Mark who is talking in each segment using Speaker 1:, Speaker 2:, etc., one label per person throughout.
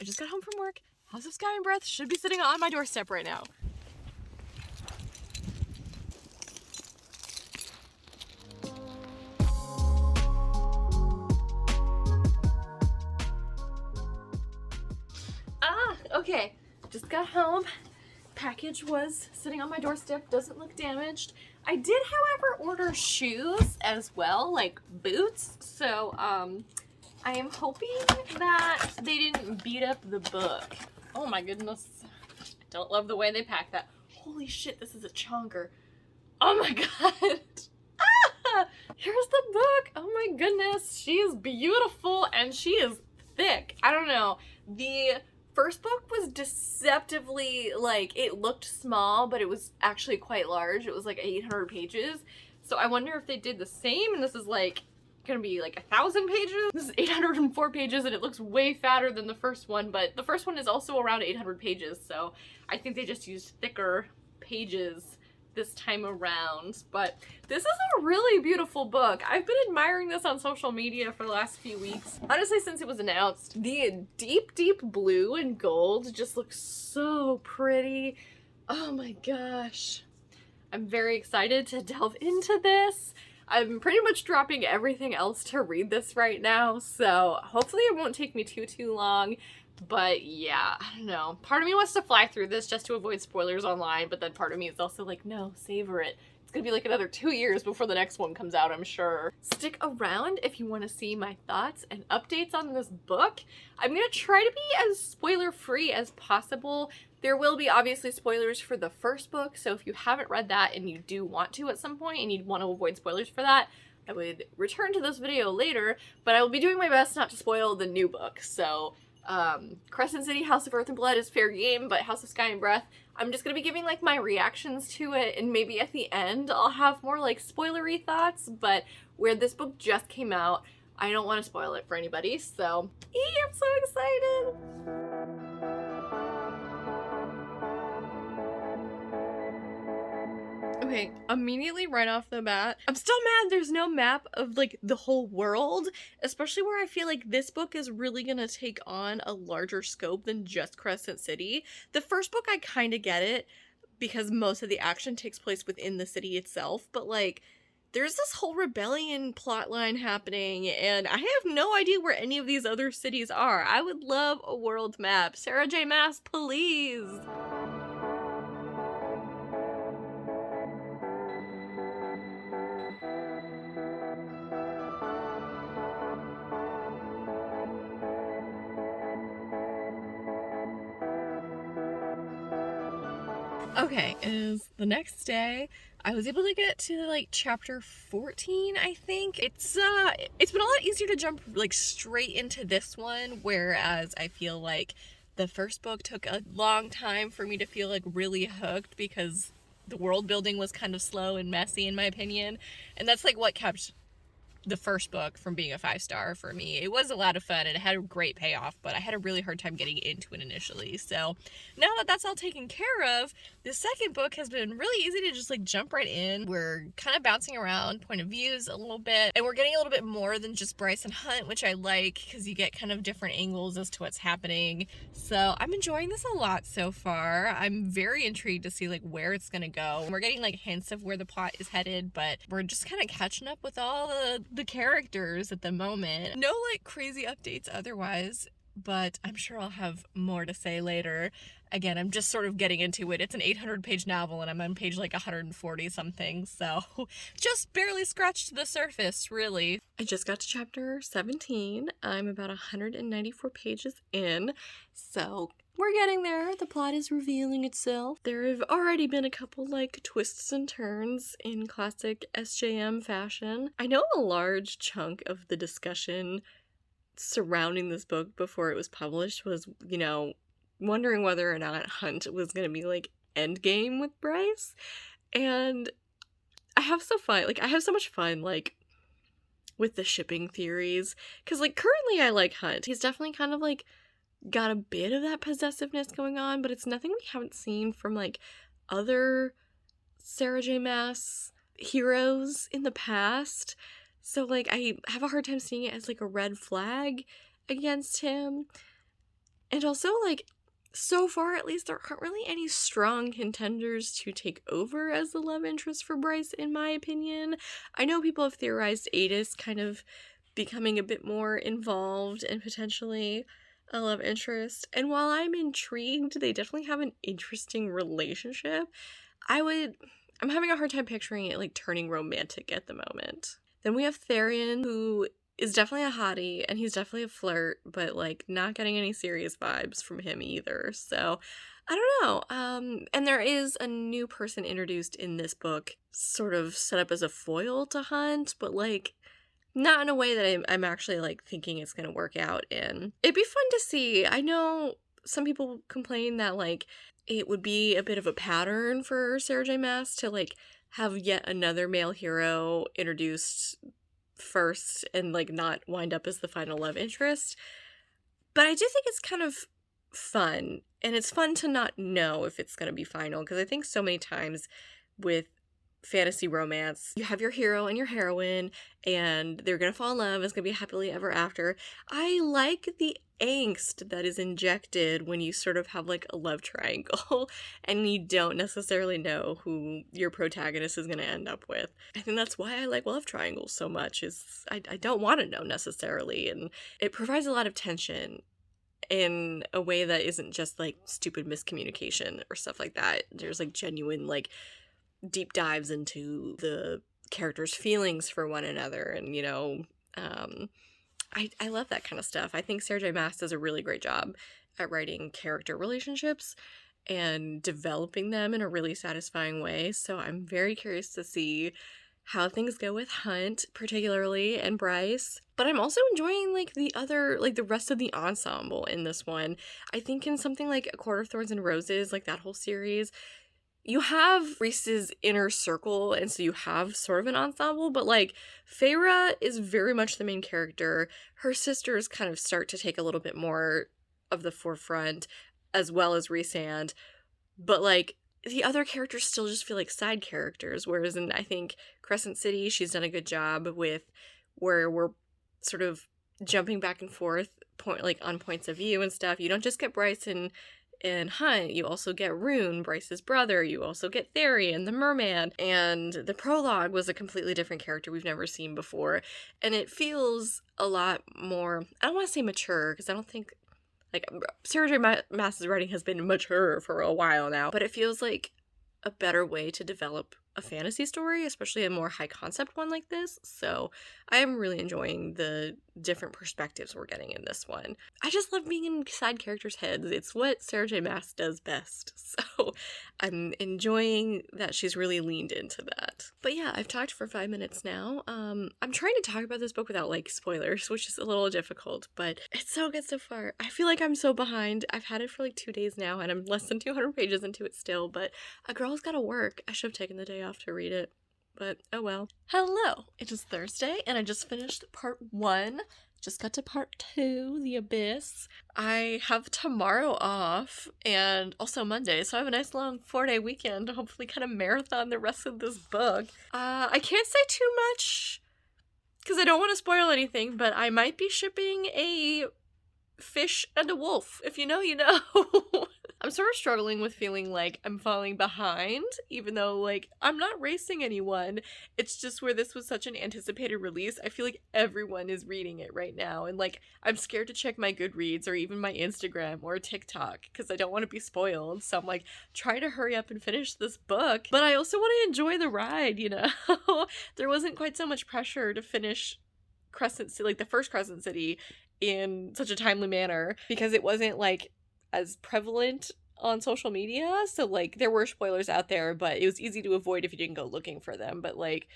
Speaker 1: I just got home from work. House of Sky and Breath should be sitting on my doorstep right now. Okay, just got home. Package was sitting on my doorstep, doesn't look damaged. I did, however, order shoes as well, like boots. So, I am hoping that they didn't beat up the book. Oh my goodness. I don't love the way they pack that. Holy shit, this is a chonker. Oh my god. Ah, here's the book. Oh my goodness. She is beautiful and she is thick. I don't know. The first book was deceptively, like, it looked small, but it was actually quite large. It was like 800 pages. So I wonder if they did the same, and this is like gonna be like 1,000 pages. This is 804 pages, and it looks way fatter than the first one, but the first one is also around 800 pages, so I think they just used thicker pages this time around. But this is a really beautiful book. I've been admiring this on social media for the last few weeks. Honestly, since it was announced. The deep, deep blue and gold just looks so pretty. Oh my gosh. I'm very excited to delve into this. I'm pretty much dropping everything else to read this right now, so hopefully it won't take me too long. But yeah, I don't know. Part of me wants to fly through this just to avoid spoilers online, but then part of me is also like, no, savor it. It's gonna be like another 2 years before the next one comes out, I'm sure. Stick around if you want to see my thoughts and updates on this book. I'm gonna try to be as spoiler-free as possible. There will be obviously spoilers for the first book, so if you haven't read that and you do want to at some point and you want to avoid spoilers for that, I would return to this video later, but I will be doing my best not to spoil the new book. So Crescent City, House of Earth and Blood is fair game, but House of Sky and Breath, I'm just gonna be giving like my reactions to it, and maybe at the end I'll have more like spoilery thoughts. But where this book just came out, I don't want to spoil it for anybody, so I'm so excited. Okay, immediately right off the bat, I'm still mad there's no map of like the whole world, especially where I feel like this book is really gonna take on a larger scope than just Crescent City. The first book, I kind of get it because most of the action takes place within the city itself, but like there's this whole rebellion plotline happening, and I have no idea where any of these other cities are. I would love a world map. Sarah J. Maas, please! Okay, it is the next day. I was able to get to like chapter 14, I think. It's been a lot easier to jump like straight into this one, whereas I feel like the first book took a long time for me to feel like really hooked because the world building was kind of slow and messy in my opinion. And that's like what kept the first book from being a 5-star for me. It was a lot of fun and it had a great payoff, but I had a really hard time getting into it initially. So now that that's all taken care of, the second book has been really easy to just like jump right in. We're kind of bouncing around point of views a little bit, and we're getting a little bit more than just Bryce and Hunt, which I like because you get kind of different angles as to what's happening. So I'm enjoying this a lot so far. I'm very intrigued to see like where it's gonna go. We're getting like hints of where the plot is headed, but we're just kind of catching up with all the characters at the moment. No like crazy updates otherwise, but I'm sure I'll have more to say later. Again, I'm just sort of getting into it. It's an 800-page novel and I'm on page like 140 something, so just barely scratched the surface, really. I just got to chapter 17. I'm about 194 pages in, so we're getting there. The plot is revealing itself. There have already been a couple like twists and turns in classic SJM fashion. I know a large chunk of the discussion surrounding this book before it was published was, you know, wondering whether or not Hunt was going to be like endgame with Bryce. And I have so much fun like with the shipping theories, because like currently I like Hunt. He's definitely kind of like got a bit of that possessiveness going on, but it's nothing we haven't seen from like other Sarah J. Maas heroes in the past. So like I have a hard time seeing it as like a red flag against him.
Speaker 2: And also, like, so far at least, there aren't really any strong contenders to take over as the love interest for Bryce, in my opinion. I know people have theorized Adis kind of becoming a bit more involved and potentially a love interest. And while I'm intrigued, they definitely have an interesting relationship. I'm having a hard time picturing it like turning romantic at the moment. Then we have Therian, who is definitely a hottie, and he's definitely a flirt, but like not getting any serious vibes from him either. So I don't know. And there is a new person introduced in this book, sort of set up as a foil to Hunt, but like not in a way that I'm actually like thinking it's gonna work out in. It'd be fun to see. I know some people complain that like it would be a bit of a pattern for Sarah J. Maas to like have yet another male hero introduced first and like not wind up as the final love interest. But I do think it's kind of fun, and it's fun to not know if it's going to be final, because I think so many times with fantasy romance, you have your hero and your heroine, and they're gonna fall in love, it's gonna be happily ever after. I like the angst that is injected when you sort of have like a love triangle and you don't necessarily know who your protagonist is gonna end up with. I think that's why I like love triangles so much, is I don't want to know necessarily, and it provides a lot of tension in a way that isn't just like stupid miscommunication or stuff like that. There's like genuine like deep dives into the characters' feelings for one another, and I love that kind of stuff. I think Sarah J. Maas does a really great job at writing character relationships and developing them in a really satisfying way, so I'm very curious to see how things go with Hunt particularly, and Bryce. But I'm also enjoying like the rest of the ensemble in this one. I think in something like A Court of Thorns and Roses, like that whole series, you have Reese's inner circle, and so you have sort of an ensemble, but like Feyre is very much the main character. Her sisters kind of start to take a little bit more of the forefront, as well as Rhysand, but like the other characters still just feel like side characters, whereas in, I think, Crescent City, she's done a good job with where we're sort of jumping back and forth on points of view and stuff. You don't just get Bryce and Hunt, you also get Rune, Bryce's brother, you also get Therian, the merman, and the prologue was a completely different character we've never seen before, and it feels a lot more, I don't want to say mature, because I don't think, like, Sarah J. Maas's writing has been mature for a while now, but it feels like a better way to develop a fantasy story, especially a more high concept one like this, so I am really enjoying the different perspectives we're getting in this one. I just love being in side characters' heads. It's what Sarah J. Maas does best, so I'm enjoying that she's really leaned into that. But yeah, I've talked for 5 minutes now. I'm trying to talk about this book without like spoilers, which is a little difficult, but it's so good so far. I feel like I'm so behind. I've had it for like 2 days now, and I'm less than 200 pages into it still, but a girl's gotta work. I should have taken the day off to read it, but oh well. Hello! It is Thursday, and I just finished part 1. Just got to part 2, The Abyss. I have tomorrow off, and also Monday, so I have a nice long 4-day weekend to hopefully kind of marathon the rest of this book. I can't say too much, because I don't want to spoil anything, but I might be shipping a fish and a wolf. If you know, you know. I'm sort of struggling with feeling like I'm falling behind, even though, like, I'm not racing anyone. It's just where this was such an anticipated release, I feel like everyone is reading it right now, and, like, I'm scared to check my Goodreads or even my Instagram or TikTok, because I don't want to be spoiled, so I'm like, try to hurry up and finish this book, but I also want to enjoy the ride, you know? There wasn't quite so much pressure to finish Crescent City, like, the first Crescent City, in such a timely manner, because it wasn't, like, as prevalent on social media, so like there were spoilers out there, but it was easy to avoid if you didn't go looking for them. But like,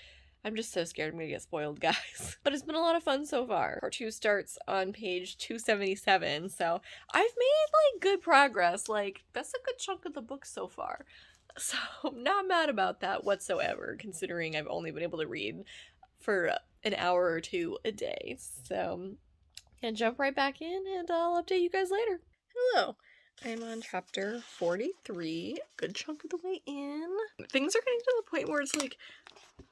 Speaker 2: I'm just so scared I'm gonna get spoiled, guys. But it's been a lot of fun so far. Part 2 starts on page 277, so I've made like good progress. Like, that's a good chunk of the book so far, so I'm not mad about that whatsoever, considering I've only been able to read for an hour or two a day. So, and jump right back in, and I'll update you guys later. Hello. I'm on chapter 43, good chunk of the way in. Things are getting to the point where it's like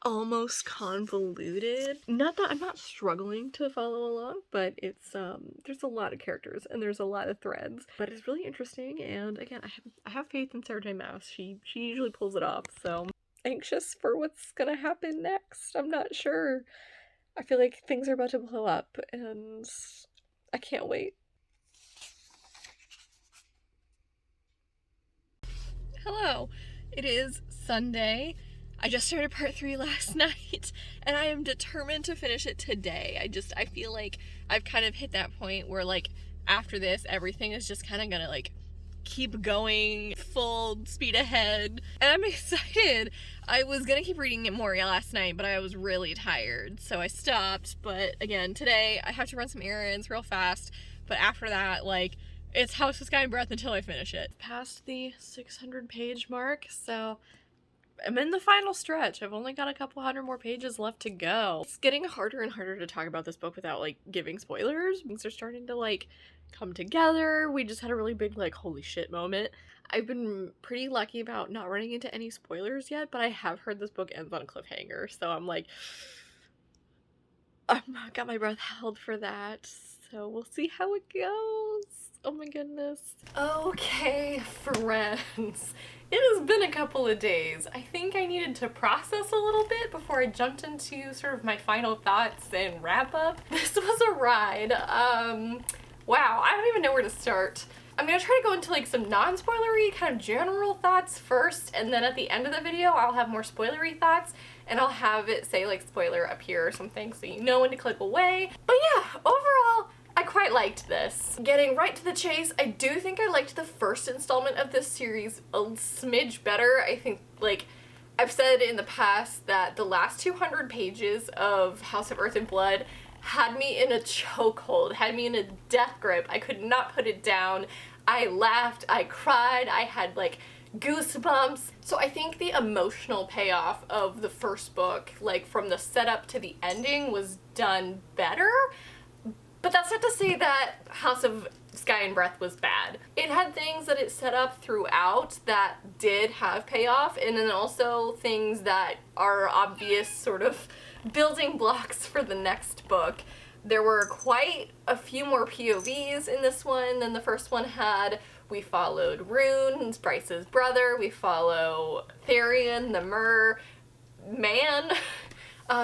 Speaker 2: almost convoluted. Not that I'm not struggling to follow along, but it's there's a lot of characters and there's a lot of threads. But it's really interesting, and again, I have faith in Sarah J. Maas. She usually pulls it off, so anxious for what's gonna happen next. I'm not sure. I feel like things are about to blow up and I can't wait. Hello, it is Sunday. I just started part 3 last night and I am determined to finish it today. I feel like I've kind of hit that point where like after this everything is just kind of gonna like keep going full speed ahead, and I'm excited. I was gonna keep reading it more last night, but I was really tired, so I stopped. But again, today I have to run some errands real fast, but after that, like, it's House of Sky and Breath until I finish it. Past the 600 page mark, so I'm in the final stretch. I've only got a couple hundred more pages left to go. It's getting harder and harder to talk about this book without like giving spoilers. Things are starting to like come together. We just had a really big like holy shit moment. I've been pretty lucky about not running into any spoilers yet, but I have heard this book ends on a cliffhanger, so I'm like, I've got my breath held for that. So we'll see how it goes. Oh my goodness. Okay, friends. It has been a couple of days. I think I needed to process a little bit before I jumped into sort of my final thoughts and wrap up. This was a ride. Wow, I don't even know where to start. I'm gonna try to go into like some non-spoilery kind of general thoughts first, and then at the end of the video I'll have more spoilery thoughts, and I'll have it say like spoiler up here or something so you know when to click away. But yeah, overall, I quite liked this. Getting right to the chase, I do think I liked the first installment of this series a smidge better. I think, like, I've said in the past that the last 200 pages of House of Earth and Blood had me in a chokehold, had me in a death grip. I could not put it down. I laughed, I cried, I had, like, goosebumps. So I think the emotional payoff of the first book, like, from the setup to the ending, was done better. But that's not to say that House of Sky and Breath was bad. It had things that it set up throughout that did have payoff, and then also things that are obvious sort of building blocks for the next book. There were quite a few more POVs in this one than the first one had. We followed Rune, Bryce's brother. We follow Therian, the Mer man.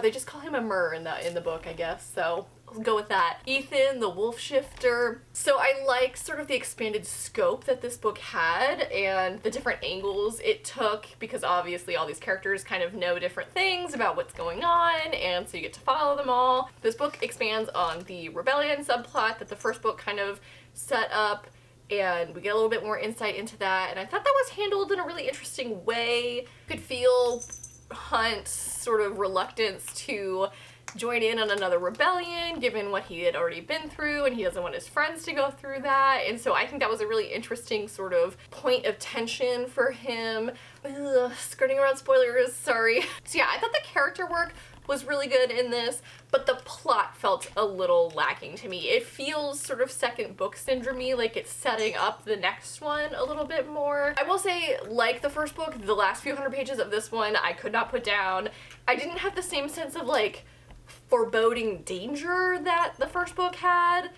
Speaker 2: They just call him a Mer in the book, I guess, so I'll go with that. Ethan, the wolf shifter. So I like sort of the expanded scope that this book had and the different angles it took, because obviously all these characters kind of know different things about what's going on, and so you get to follow them all. This book expands on the rebellion subplot that the first book kind of set up, and we get a little bit more insight into that, and I thought that was handled in a really interesting way. You could feel Hunt's sort of reluctance to join in on another rebellion given what he had already been through, and he doesn't want his friends to go through that, and so I think that was a really interesting sort of point of tension for him. Ugh, skirting around spoilers, sorry. So yeah, I thought the character work was really good in this, but the plot felt a little lacking to me. It feels sort of second book syndrome-y, like it's setting up the next one a little bit more. I will say, like the first book, the last few hundred pages of this one I could not put down. I didn't have the same sense of like foreboding danger that the first book had,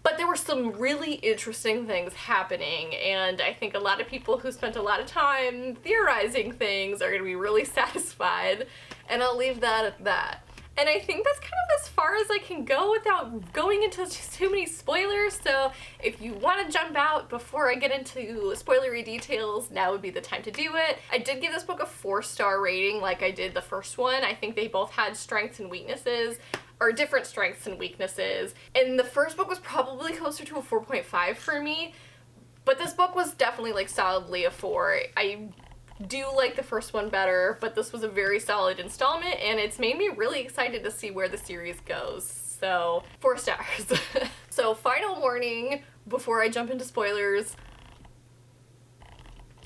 Speaker 2: but there were some really interesting things happening, and I think a lot of people who spent a lot of time theorizing things are going to be really satisfied, and I'll leave that at that. And I think that's kind of as far as I can go without going into too many spoilers, so if you want to jump out before I get into spoilery details, now would be the time to do it. I did give this book a 4-star rating like I did the first one. I think they both had strengths and weaknesses, or different strengths and weaknesses, and the first book was probably closer to a 4.5 for me, but this book was definitely like solidly a 4. I do like the first one better, but this was a very solid installment, and it's made me really excited to see where the series goes. So 4 stars. So final warning before I jump into spoilers: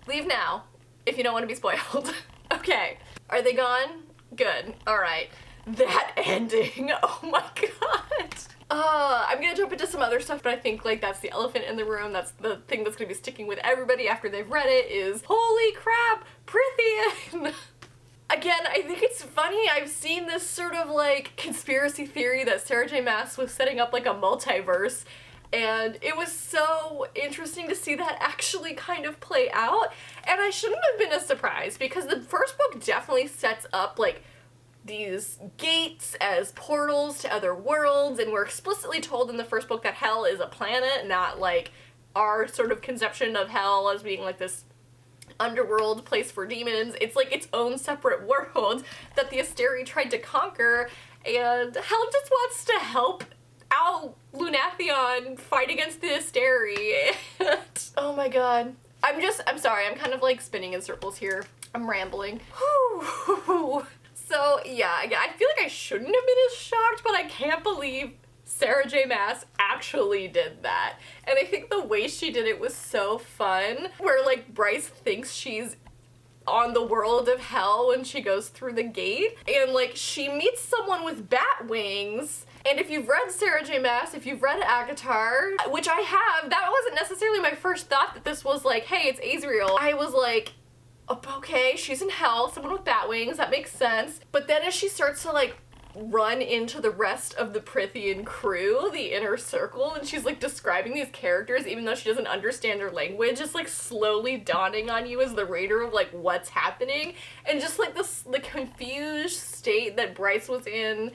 Speaker 2: leave now if you don't want to be spoiled. Okay, are they gone? Good. All right.
Speaker 1: that ending, oh my god. I'm gonna jump into some other stuff, but I think like that's the elephant in the room. That's the thing that's gonna be sticking with everybody after they've read it is, holy crap, Prithian! Again, I think it's funny, I've seen this sort of like conspiracy theory that Sarah J Maas was setting up like a multiverse, and it was so interesting to see that actually kind of play out, and I shouldn't have been as surprised because the first book definitely sets up like these gates as portals to other worlds, and we're explicitly told in the first book that hell is a planet, not like our sort of conception of hell as being like this underworld place for demons. It's like its own separate world that the Asteri tried to conquer, and hell just wants to help out Lunathion fight against the Asteri. Oh my god. I'm sorry, I'm kind of like spinning in circles here. I'm rambling. Whew. So yeah, I feel like I shouldn't have been as shocked, but I can't believe Sarah J Maas actually did that. And I think the way she did it was so fun, where like Bryce thinks she's on the world of hell when she goes through the gate, and like she meets someone with bat wings. And if you've read Sarah J Maas, if you've read ACOTAR, which I have, that wasn't necessarily my first thought that this was like, hey, it's Azriel. I was like, okay, she's in hell, someone with bat wings, that makes sense. But then as she starts to like run into the rest of the Prithian crew, the inner circle, and she's like describing these characters even though she doesn't understand their language, it's like slowly dawning on you as the reader of like what's happening, and just like the confused state that Bryce was in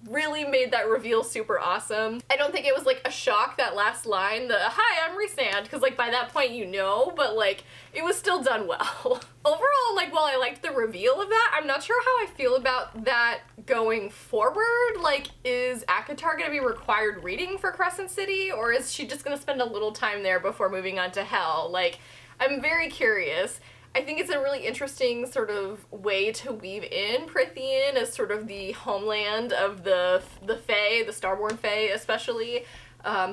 Speaker 1: really made that reveal super awesome. I don't think it was like a shock, that last line, the hi, I'm Rhysand, because like by that point you know, but like it was still done well. Overall, like while I liked the reveal of that, I'm not sure how I feel about that going forward. Like, is ACOTAR gonna be required reading for Crescent City, or is she just gonna spend a little time there before moving on to Hell? Like, I'm very curious. I think it's a really interesting sort of way to weave in Prithian as sort of the homeland of the Fae, the Starborn Fae especially.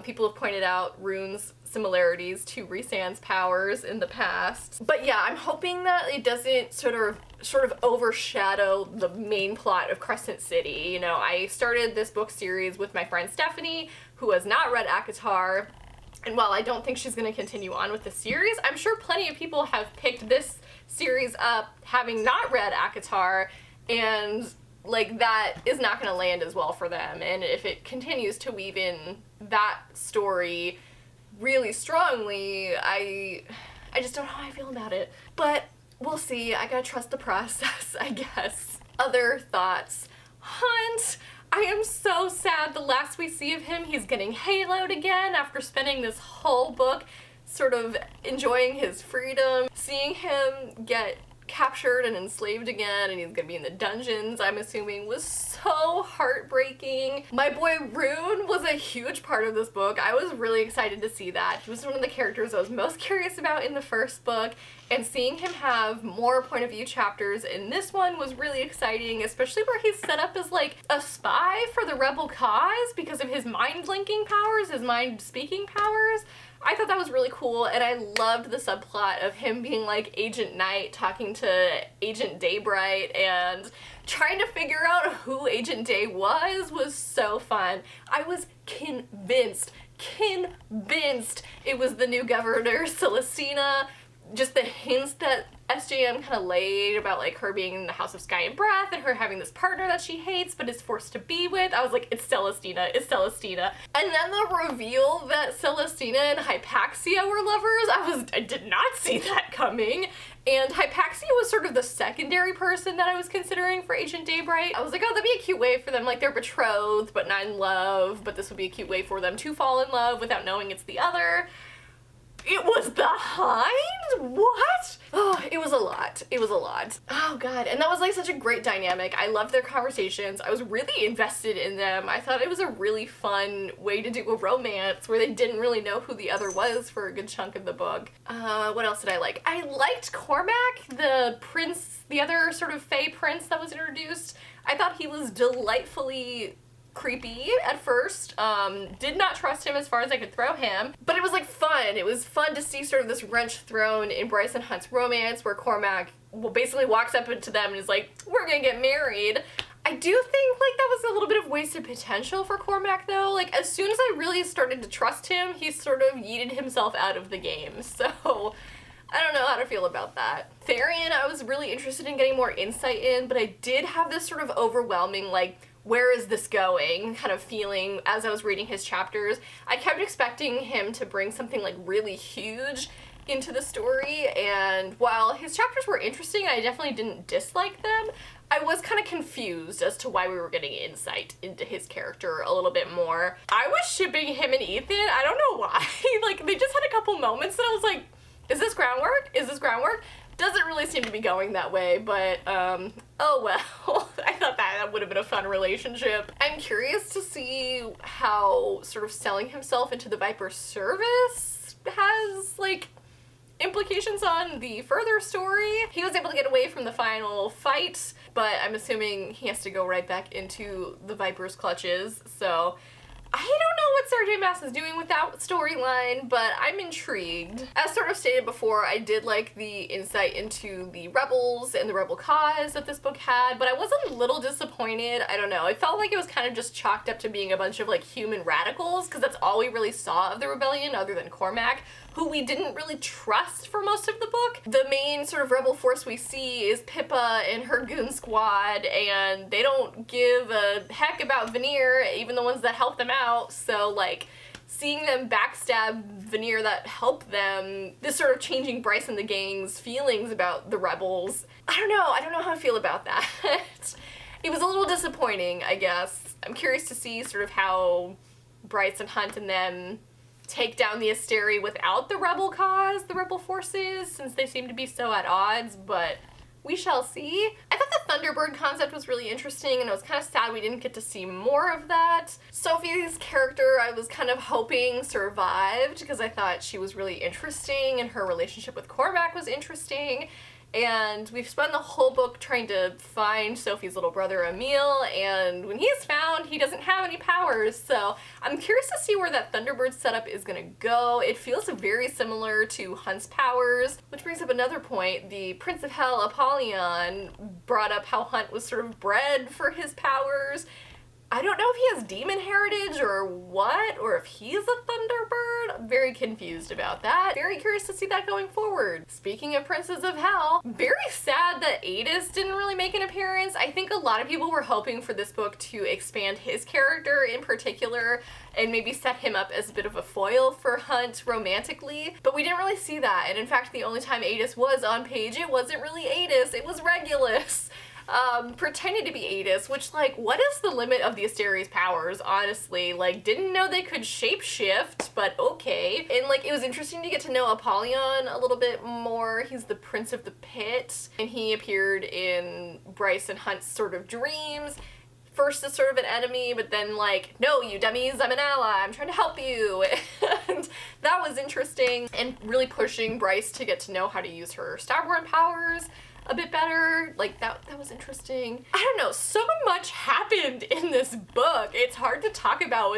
Speaker 1: People have pointed out Rune's similarities to Rhysand's powers in the past. But yeah, I'm hoping that it doesn't sort of overshadow the main plot of Crescent City. You know, I started this book series with my friend Stephanie, who has not read ACOTAR. And while I don't think she's going to continue on with the series, I'm sure plenty of people have picked this series up having not read ACOTAR, and like that is not going to land as well for them. And if it continues to weave in that story really strongly, I just don't know how I feel about it. But we'll see. I gotta trust the process, I guess. Other thoughts. Hunt! I am so sad the last we see of him, he's getting haloed again after spending this whole book sort of enjoying his freedom. Seeing him get captured and enslaved again, and he's gonna be in the dungeons, I'm assuming, was so heartbreaking. My boy Rune was a huge part of this book. I was really excited to see that. He was one of the characters I was most curious about in the first book, and seeing him have more point of view chapters in this one was really exciting, especially where he's set up as like a spy for the rebel cause because of his mind linking powers, his mind speaking powers. I thought that was really cool, and I loved the subplot of him being like Agent Knight talking to Agent Daybright and trying to figure out who Agent Day was so fun. I was convinced it was the new governor, Celestina. Just the hints that SJM kind of laid about like her being in the House of Sky and Breath and her having this partner that she hates but is forced to be with. I was like, it's Celestina, it's Celestina. And then the reveal that Celestina and Hypaxia were lovers, I did not see that coming. And Hypaxia was sort of the secondary person that I was considering for Agent Daybright. I was like, oh, that'd be a cute way for them, like they're betrothed but not in love, but this would be a cute way for them to fall in love without knowing it's the other. It was the Hind? What? Oh, it was a lot. It was a lot. Oh god. And that was like such a great dynamic. I loved their conversations. I was really invested in them. I thought it was a really fun way to do a romance where they didn't really know who the other was for a good chunk of the book. What else did I like? I liked Cormac, the prince, the other sort of Fae prince that was introduced. I thought he was delightfully creepy at first. Did not trust him as far as I could throw him, but it was like fun. It was fun to see sort of this wrench thrown in Bryce and Hunt's romance where Cormac basically walks up into them and is like, we're gonna get married. I do think like that was a little bit of wasted potential for Cormac though. Like as soon as I really started to trust him, he sort of yeeted himself out of the game. So I don't know how to feel about that. Tharian, I was really interested in getting more insight in, but I did have this sort of overwhelming, like, where is this going kind of feeling as I was reading his chapters. I kept expecting him to bring something like really huge into the story, and while his chapters were interesting, I definitely didn't dislike them. I was kind of confused as to why we were getting insight into his character a little bit more. I was shipping him and Ethan. I don't know why. Like, they just had a couple moments and I was like, is this groundwork? Is this groundwork? Doesn't really seem to be going that way, but oh well. I thought that would have been a fun relationship. I'm curious to see how sort of selling himself into the Viper service has, like, implications on the further story. He was able to get away from the final fight, but I'm assuming he has to go right back into the Viper's clutches, so I don't know what Sarah J. Maas is doing with that storyline, but I'm intrigued. As sort of stated before, I did like the insight into the rebels and the rebel cause that this book had, but I was a little disappointed. I don't know. It felt like it was kind of just chalked up to being a bunch of like human radicals, because that's all we really saw of the rebellion other than Cormac, who we didn't really trust for most of the book. The main sort of rebel force we see is Pippa and her goon squad, and they don't give a heck about Veneer, even the ones that help them out, so like seeing them backstab Veneer that helped them, this sort of changing Bryce and the gang's feelings about the rebels. I don't know how I feel about that. It was a little disappointing, I guess. I'm curious to see sort of how Bryce and Hunt and them take down the Asteri without the rebel cause, the rebel forces, since they seem to be so at odds, but we shall see. I thought the Thunderbird concept was really interesting, and I was kind of sad we didn't get to see more of that. Sophie's character I was kind of hoping survived, because I thought she was really interesting, and her relationship with Cormac was interesting. And we've spent the whole book trying to find Sophie's little brother Emil, and when he's found, he doesn't have any powers, so I'm curious to see where that Thunderbird setup is gonna go. It feels very similar to Hunt's powers, which brings up another point. The Prince of Hell, Apollyon, brought up how Hunt was sort of bred for his powers. I don't know if he has demon heritage or what, or if he's a Thunderbird. I'm very confused about that. Very curious to see that going forward. Speaking of Princes of Hell, very sad that Adis didn't really make an appearance. I think a lot of people were hoping for this book to expand his character in particular and maybe set him up as a bit of a foil for Hunt romantically, but we didn't really see that. And in fact, the only time Adis was on page, it wasn't really Adis, it was Regulus. Pretending to be Adis, which, like, what is the limit of the Asteri's powers, honestly? Like, didn't know they could shapeshift, but okay. And, like, it was interesting to get to know Apollyon a little bit more. He's the Prince of the Pit, and he appeared in Bryce and Hunt's sort of dreams. First as sort of an enemy, but then like, no, you dummies, I'm an ally, I'm trying to help you. And that was interesting, and really pushing Bryce to get to know how to use her Starborn powers a bit better. Like, that was interesting. I don't know, so much happened in this book. It's hard to talk about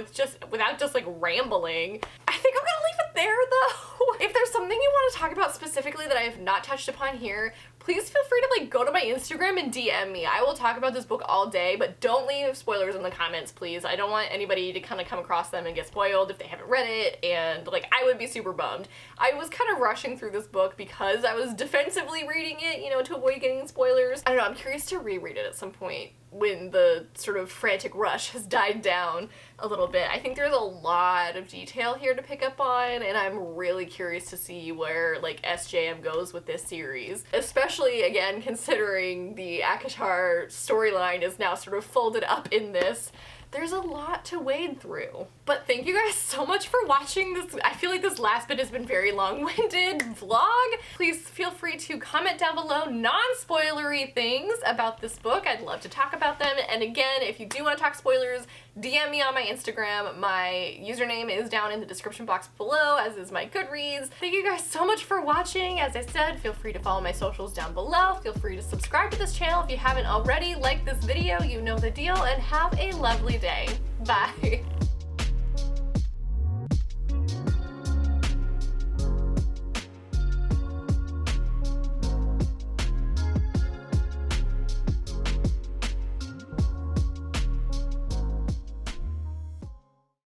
Speaker 1: without just like rambling. I think I'm gonna leave it there though. If there's something you want to talk about specifically that I have not touched upon here, please feel free to like go to my Instagram and DM me. I will talk about this book all day, but don't leave spoilers in the comments, please. I don't want anybody to kind of come across them and get spoiled if they haven't read it, and like, I would be super bummed. I was kind of rushing through this book because I was defensively reading it, you know, to avoid getting spoilers. I don't know, I'm curious to reread it at some point when the sort of frantic rush has died down a little bit. I think there's a lot of detail here to pick up on, and I'm really curious to see where like SJM goes with this series, especially again considering the ACOTAR storyline is now sort of folded up in this. There's a lot to wade through. But thank you guys so much for watching this. I feel like this last bit has been very long-winded vlog. Please feel free to comment down below non-spoilery things about this book. I'd love to talk about them. And again, if you do want to talk spoilers, DM me on my Instagram. My username is down in the description box below, as is my Goodreads. Thank you guys so much for watching. As I said, feel free to follow my socials down below. Feel free to subscribe to this channel if you haven't already. Like this video, you know the deal, and have a lovely day. Bye.